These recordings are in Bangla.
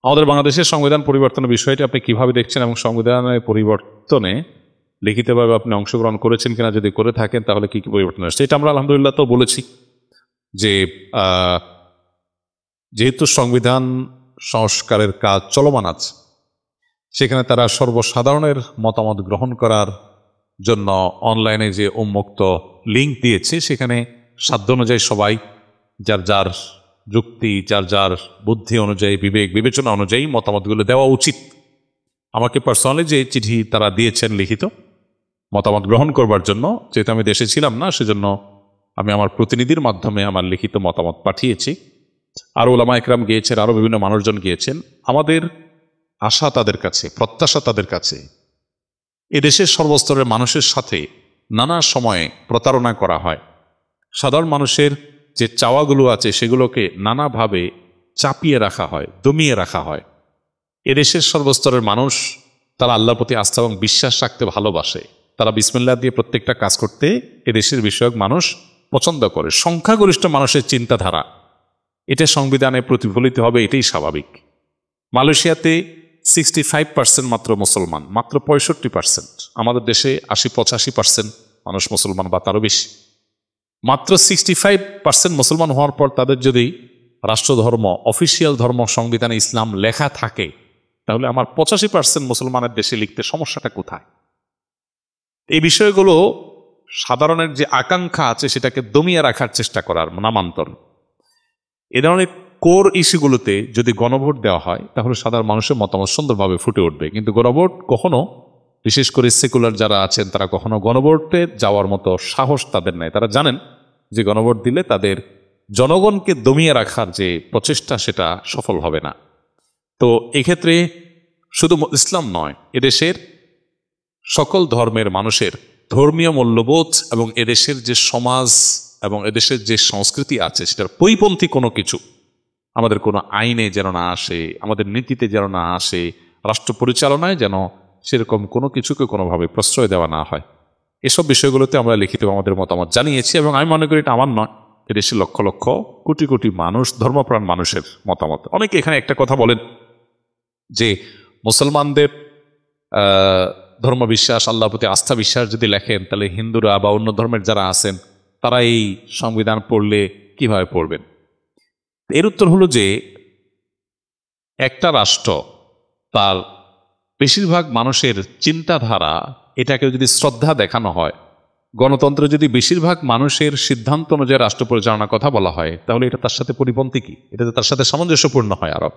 আমাদের বাংলাদেশের সংবিধান পরিবর্তনের বিষয়টি আপনি কিভাবে দেখছেন এবং সংবিধানের পরিবর্তনে লিখিতভাবে আপনি অংশগ্রহণ করেছেন কিনা, যদি করে থাকেন তাহলে কি কি পরিবর্তন আসছে? এটা আমরা আলহামদুলিল্লাহ তো বলেছি যে যেহেতু সংবিধান সংস্কারের কাজ চলমান আছে, সেখানে তারা সর্বসাধারণের মতামত গ্রহণ করার জন্য অনলাইনে যে উন্মুক্ত লিঙ্ক দিয়েছে, সেখানে সাধ্য অনুযায়ী সবাই যার যার যুক্তি, যার যার বুদ্ধি অনুযায়ী, বিবেক বিবেচনা অনুযায়ী মতামতগুলো দেওয়া উচিত। আমাকে পার্সোনালি যে চিঠি তারা দিয়েছেন লিখিত মতামত গ্রহণ করবার জন্য, যেহেতু আমি দেশে ছিলাম না, সেজন্য আমি আমার প্রতিনিধির মাধ্যমে আমার লিখিত মতামত পাঠিয়েছি। আরও ওলামা একরাম গিয়েছেন, আরও বিভিন্ন মানুষজন গিয়েছেন। আমাদের আশা তাদের কাছে, প্রত্যাশা তাদের কাছে, এদেশের সর্বস্তরের মানুষের সাথে নানা সময়ে প্রতারণা করা হয়। সাধারণ মানুষের যে চাওয়াগুলো আছে সেগুলোকে নানাভাবে চাপিয়ে রাখা হয়, দমিয়ে রাখা হয়। এদেশের সর্বস্তরের মানুষ তারা আল্লাহর প্রতি আস্থা এবং বিশ্বাস রাখতে ভালোবাসে। তারা বিসমিল্লাহ দিয়ে প্রত্যেকটা কাজ করতে এদেশের বিষয়ক মানুষ পছন্দ করে। সংখ্যাগরিষ্ঠ মানুষের চিন্তাধারা এটা সংবিধানে প্রতিফলিত হবে, এটাই স্বাভাবিক। মালয়েশিয়াতে 65% মাত্র মুসলমান, মাত্র 65%। আমাদের দেশে 80-85% মানুষ মুসলমান বা তারও বেশি। মাত্র 65% মুসলমান হওয়ার পর তাদের যদি রাষ্ট্রধর্ম, অফিসিয়াল ধর্ম সংবিধানে ইসলাম লেখা থাকে, তাহলে আমার 85% মুসলমানের দেশে লিখতে সমস্যাটা কোথায়? এই বিষয়গুলো সাধারণের যে আকাঙ্ক্ষা আছে সেটাকে দমিয়ে রাখার চেষ্টা করার নামান্তর। এ ধরনের কোর ইস্যুগুলোতে যদি গণভোট দেওয়া হয়, তাহলে সাধারণ মানুষের মতামত সুন্দরভাবে ফুটে উঠবে। কিন্তু গণভোট কখনো, বিশেষ করে সেকুলার যারা আছেন, তারা কখনো গণভোটে যাওয়ার মতো সাহস তাদের নেই। তারা জানেন যে গণভোট দিলে তাদের জনগণকে দমিয়ে রাখার যে প্রচেষ্টা সেটা সফল হবে না। তো এক্ষেত্রে শুধু ইসলাম নয়, এদেশের সকল ধর্মের মানুষের ধর্মীয় মূল্যবোধ এবং এদেশের যে সমাজ এবং এদেশের যে সংস্কৃতি আছে, সেটার পরিপন্থী কোনো কিছু আমাদের কোনো আইনে যেন না আসে, আমাদের নীতিতে যেন না আসে, রাষ্ট্র পরিচালনায় যেন সেরকম কোনো কিছুকে কোনোভাবে প্রশ্রয় দেওয়া না হয়। এসব বিষয়গুলোতে আমরা লিখিত আমাদের মতামত জানিয়েছি এবং আমি মনে করি এটা আমার নয়, এদেশের লক্ষ লক্ষ কোটি কোটি মানুষ, ধর্মপ্রাণ মানুষের মতামত। অনেকে এখানে একটা কথা বলেন যে মুসলমানদের ধর্মবিশ্বাস, আল্লাহর প্রতি আস্থা বিশ্বাস যদি লেখেন, তাহলে হিন্দুরা বা অন্য ধর্মের যারা আছেন তারা এই সংবিধান পড়লে কিভাবে পড়বেন? এর উত্তর হলো যে একটা রাষ্ট্র তার বেশিরভাগ মানুষের চিন্তাধারা, এটাকে যদি শ্রদ্ধা দেখানো হয়, গণতন্ত্রে যদি বেশিরভাগ মানুষের সিদ্ধান্ত অনুযায়ী রাষ্ট্র পরিচালনার কথা বলা হয়, তাহলে এটা তার সাথে পরিপন্থী কি? এটা তার সাথে সামঞ্জস্যপূর্ণ হয়। আরব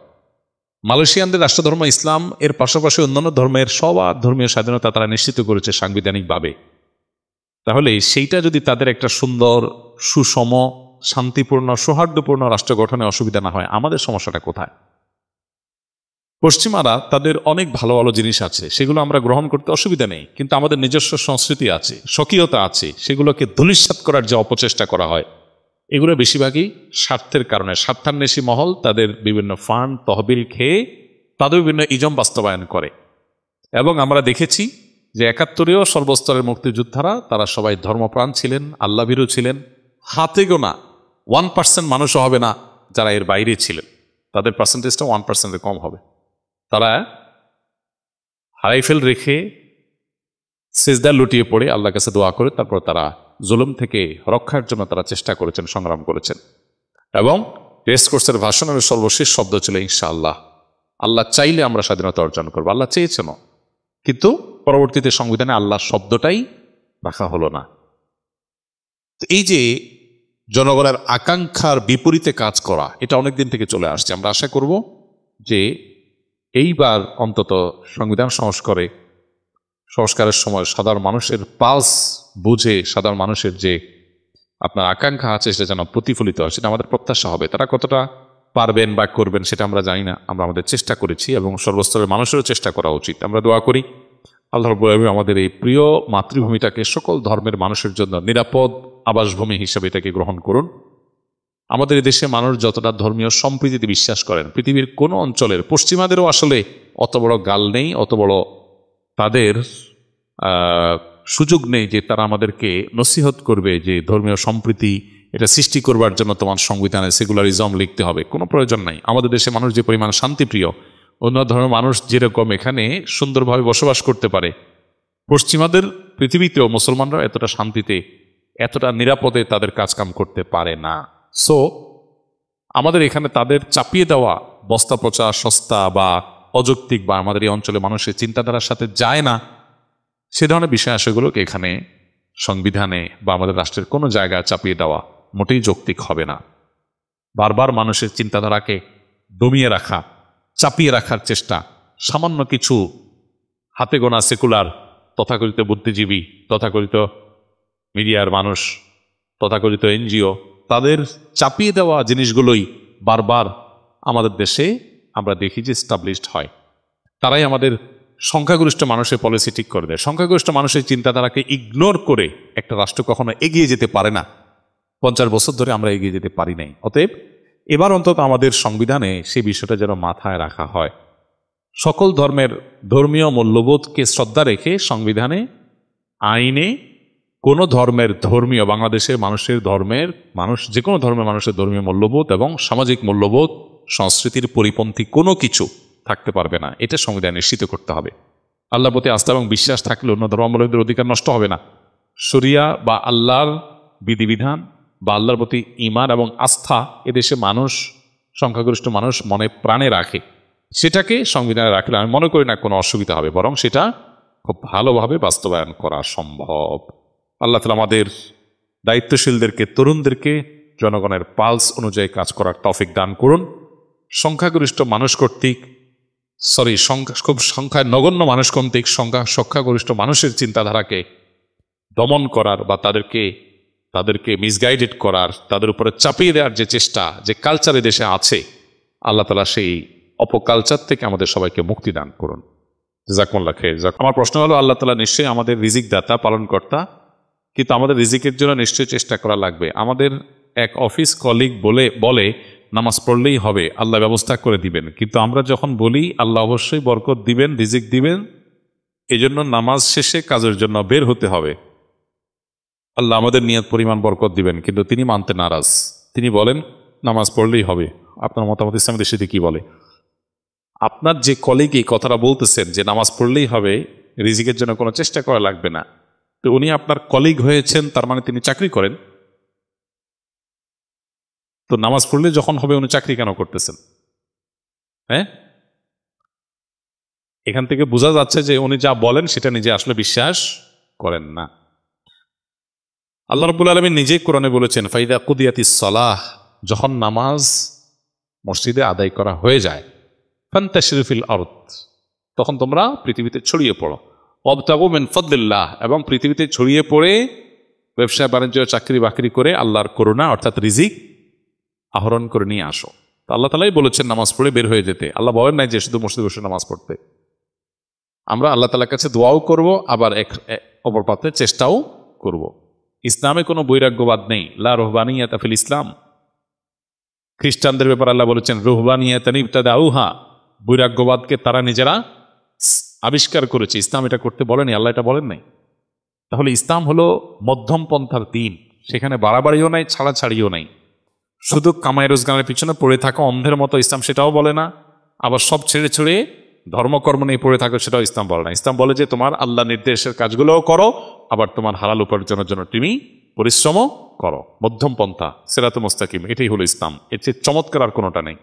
মালয়েশিয়ানদের রাষ্ট্রধর্ম ইসলাম, এর পাশাপাশি অন্যান্য ধর্মের সবার ধর্মীয় স্বাধীনতা তারা নিশ্চিত করেছে সাংবিধানিকভাবে। তাহলে সেইটা যদি তাদের একটা সুন্দর, সুষম, শান্তিপূর্ণ, সৌহার্দ্যপূর্ণ রাষ্ট্র গঠনে অসুবিধা না হয়, আমাদের সমস্যাটা কোথায়? পশ্চিমারা তাদের অনেক ভালো ভালো জিনিস আছে, সেগুলো আমরা গ্রহণ করতে অসুবিধা নেই, কিন্তু আমাদের নিজস্ব সংস্কৃতি আছে, স্বকীয়তা আছে, সেগুলোকে ধূলিসাৎ করার যে অপচেষ্টা করা হয়, এগুলো বেশিরভাগই স্বার্থের কারণে। স্বার্থান্বেষী মহল তাদের বিভিন্ন ফান্ড, তহবিল খেয়ে তাদের বিভিন্ন ইজম বাস্তবায়ন করে। এবং আমরা দেখেছি যে 71-এও সর্বস্তরের মুক্তিযোদ্ধারা তারা সবাই ধর্মপ্রাণ ছিলেন, আল্লাভীরু ছিলেন। হাতে গোনা 1% মানুষও হবে না যারা এর বাইরে ছিলেন, তাদের পার্সেন্টেজটা 1%-এর কম হবে। তারা হারাইফেল রেখে সিজদা লুটিয়ে পড়ে আল্লাহর কাছে দোয়া করে তারপর তারা জুলুম থেকে রক্ষার জন্য তারা চেষ্টা করেছেন, সংগ্রাম করেছেন। এবং রেস কোর্সের ভাষণের সর্বশেষ শব্দ ছিল ইনশাআল্লাহ। আল্লাহ চাইলে আমরা স্বাধীনতা অর্জন করবো, আল্লাহ চেয়েছেন, কিন্তু পরবর্তীতে সংবিধানে আল্লাহ শব্দটাই রাখা হলো না। এই যে জনগণের আকাঙ্ক্ষার বিপরীতে কাজ করা, এটা অনেকদিন থেকে চলে আসছে। আমরা আশা করব যে এইবার অন্তত সংবিধান সংস্কারের সময় সাধারণ মানুষের পালস বুঝে, সাধারণ মানুষের যে আপনার আকাঙ্ক্ষা আছে সেটা যেন প্রতিফলিত হয়, সেটা আমাদের প্রত্যাশা হবে। তারা কতটা পারবেন বা করবেন সেটা আমরা জানি না, আমরা আমাদের চেষ্টা করেছি এবং সর্বস্তরের মানুষেরও চেষ্টা করা উচিত। আমরা দোয়া করি আল্লাহ রাব্বুল আলামিন আমাদের এই প্রিয় মাতৃভূমিটাকে সকল ধর্মের মানুষের জন্য নিরাপদ আবাসভূমি হিসেবে এটাকে গ্রহণ করুন। আমাদের দেশে মানুষ যতটা ধর্মীয় সম্প্রীতিতে বিশ্বাস করেন, পৃথিবীর কোনো অঞ্চলের, পশ্চিমাদেরও আসলে অত বড় গাল নেই, অত বড় তাদের সুযোগ নেই যে তারা আমাদেরকে নসিহত করবে যে ধর্মীয় সম্প্রীতি এটা সৃষ্টি করবার জন্য তোমার সংবিধানে সেকুলারিজম লিখতে হবে। কোনো প্রয়োজন নাই। আমাদের দেশে মানুষ যে পরিমাণ শান্তিপ্রিয়, অন্য ধর্মের মানুষ যেরকম এখানে সুন্দরভাবে বসবাস করতে পারে, পশ্চিমাদের পৃথিবীতেও মুসলমানরা এতটা শান্তিতে, এতটা নিরাপদে তাদের কাজকাম করতে পারে না। সো আমাদের এখানে তাদের চাপিয়ে দেওয়া বস্তা পচা, সস্তা বা অযৌক্তিক বা আমাদের এই অঞ্চলে মানুষের চিন্তাধারার সাথে যায় না, সে ধরনের বিষয় আশয়গুলোকে এখানে সংবিধানে বা আমাদের রাষ্ট্রের কোনো জায়গায় চাপিয়ে দেওয়া মোটেই যৌক্তিক হবে না। বারবার মানুষের চিন্তাধারাকে দমিয়ে রাখা, চাপিয়ে রাখার চেষ্টা, সামান্য কিছু হাতে গোনা সেকুলার তথাকথিত বুদ্ধিজীবী, তথাকথিত মিডিয়ার মানুষ, তথাকথিত এনজিও, তাদের চাপিয়ে দেওয়া জিনিসগুলোই বারবার আমাদের দেশে আমরা দেখি যে এস্টাবলিশড হয়। তারাই আমাদের সংখ্যাগরিষ্ঠ মানুষের পলিসি ঠিক করে দেয়। সংখ্যাগরিষ্ঠ মানুষের চিন্তাধারাকে ইগনোর করে একটা রাষ্ট্র কখনো এগিয়ে যেতে পারে না। 50 বছর ধরে আমরা এগিয়ে যেতে পারি নাই। অতএব এবার অন্তত আমাদের সংবিধানে সেই বিষয়টা যেন মাথায় রাখা হয়। সকল ধর্মের ধর্মীয় মূল্যবোধকে শ্রদ্ধা রেখে সংবিধানে, আইনে কোনো ধর্মের ধর্মীয়, বাংলাদেশের মানুষের ধর্মের মানুষ, যে কোনো ধর্মের মানুষের ধর্মীয় মূল্যবোধ এবং সামাজিক মূল্যবোধ, সংস্কৃতির পরিপন্থী কোনো কিছু থাকতে পারবে না। এটা সংবিধান নিশ্চিত করতে হবে। আল্লাহর প্রতি আস্থা এবং বিশ্বাস থাকলে অন্য ধর্মাবলম্বীদের অধিকার নষ্ট হবে না। শরিয়া বা আল্লাহর বিধিবিধান বা আল্লাহর প্রতি ঈমান এবং আস্থা এদেশে মানুষ, সংখ্যাগরিষ্ঠ মানুষ মনে প্রাণে রাখে, সেটাকে সংবিধানে রাখলে আমি মনে করি না কোনো অসুবিধা হবে, বরং সেটা খুব ভালোভাবে বাস্তবায়ন করা সম্ভব। আল্লাহ তাআলা আমাদের দায়িত্বশীলদেরকে, তরুণদেরকে জনগণের পালস অনুযায়ী কাজ করার তৌফিক দান করুন। সংখ্যাগরিষ্ঠ মানুষ কর্তৃক খুব সংখ্যায় নগণ্য মানুষ কর্তৃক সংখ্যাগরিষ্ঠ মানুষের চিন্তাধারাকে দমন করার বা তাদেরকে মিসগাইডেড করার, তাদের উপরে চাপিয়ে দেওয়ার যে চেষ্টা, যে কালচার দেশে আছে, আল্লাহ তাআলা সেই অপকালচার থেকে আমাদের সবাইকে মুক্তি দান করুন। জাযাকুমুল্লাহ খাইর। আমার প্রশ্ন হলো, আল্লাহ তাআলা নিশ্চয়ই আমাদের রিজিক দাতা, পালনকর্তা, কিন্তু আমাদের রিজিকের জন্য নিশ্চয়ই চেষ্টা করা লাগবে। আমাদের এক অফিস কলিগ বলে নামাজ পড়লেই হবে, আল্লাহ ব্যবস্থা করে দিবেন, কিন্তু আমরা যখন বলি আল্লাহ অবশ্যই বরকত দিবেন, রিজিক দিবেন, এজন্য নামাজ শেষে কাজের জন্য বের হতে হবে, আল্লাহ আমাদের নিয়ত পরিমাণ বরকত দিবেন, কিন্তু তিনি মানতে নারাজ। তিনি বলেন নামাজ পড়লেই হবে। আপনার মতামত ইসলামী দেশে কি বলে? আপনার যে কলিগ এই কথাটা বলতেছেন যে নামাজ পড়লেই হবে, রিজিকের জন্য কোনো চেষ্টা করা লাগবে না, তো উনি আপনার কলিগ হয়েছেন, তার মানে তিনি চাকরি করেন। তো নামাজ পড়লে যখন হবে উনি চাকরি কেন করতেছেন? হ্যাঁ, এখান থেকে বোঝা যাচ্ছে যে উনি যা বলেন সেটা নিজে আসলে বিশ্বাস করেন না। আল্লাহ রাব্বুল আলামিন নিজেই কোরআনে বলেছেন, ফাইদা কুদিয়াতিস সালাহ, যখন নামাজ মসজিদে আদায় করা হয়ে যায়, ফান্তাশিরু ফিল আরদ, তখন তোমরা পৃথিবীতে ছড়িয়ে পড়ো, ওয়াবতাগু মিন ফাদলিল্লাহ, এবং পৃথিবীতে ছড়িয়ে পড়ে ব্যবসা বাণিজ্য, চাকরি বাকরি করে আল্লাহর করুণা অর্থাৎ রিজিক আহরণ করে নিয়ে আসো। তো আল্লাহ তাআলাই বলেছেন নামাজ পড়ে বের হয়ে যেতে। আল্লাহ বলেন নাই যে শুধু মসজিদে বসে নামাজ পড়তে। আমরা আল্লাহ তাআলার কাছে দোয়াও করব, আবার অপর পাতে চেষ্টাও করব। ইসলামে কোনো বৈরাগ্যবাদ নেই। লা রুহবানিয়াতা ফিল ইসলাম। খ্রিস্টানদের ব্যাপারে আল্লাহ বলেছেন রুহবানিয়াতান ইবতাদাউহা, বৈরাগ্যবাদকে তারা নিজেরা আবিষ্কার করেছে, ইসলাম এটা করতে বলেনি, আল্লাহ এটা বলেন নাই। তাহলে ইসলাম হলো মধ্যম পন্থার দিন, সেখানে বাড়াবাড়িও নাই, ছাড়াছাড়িও নাই। শুধু কামাই রোজগারের পিছনে পড়ে থাকা অন্ধের মতো ইসলাম সেটাও বলে না, আবার সব ছেড়ে ছেড়ে ধর্মকর্ম নিয়ে পড়ে থাকো সেটাও ইসলাম বলে না। ইসলাম বলে যে তোমার আল্লাহ নির্দেশের কাজগুলোও করো, আবার তোমার হালাল উপার্জনের জন্য তুমি পরিশ্রমও করো। মধ্যম পন্থা, সিরাতুল মুস্তাকিম, এটাই হলো ইসলাম। এর চেয়ে চমৎকার আর কোনোটা নেই।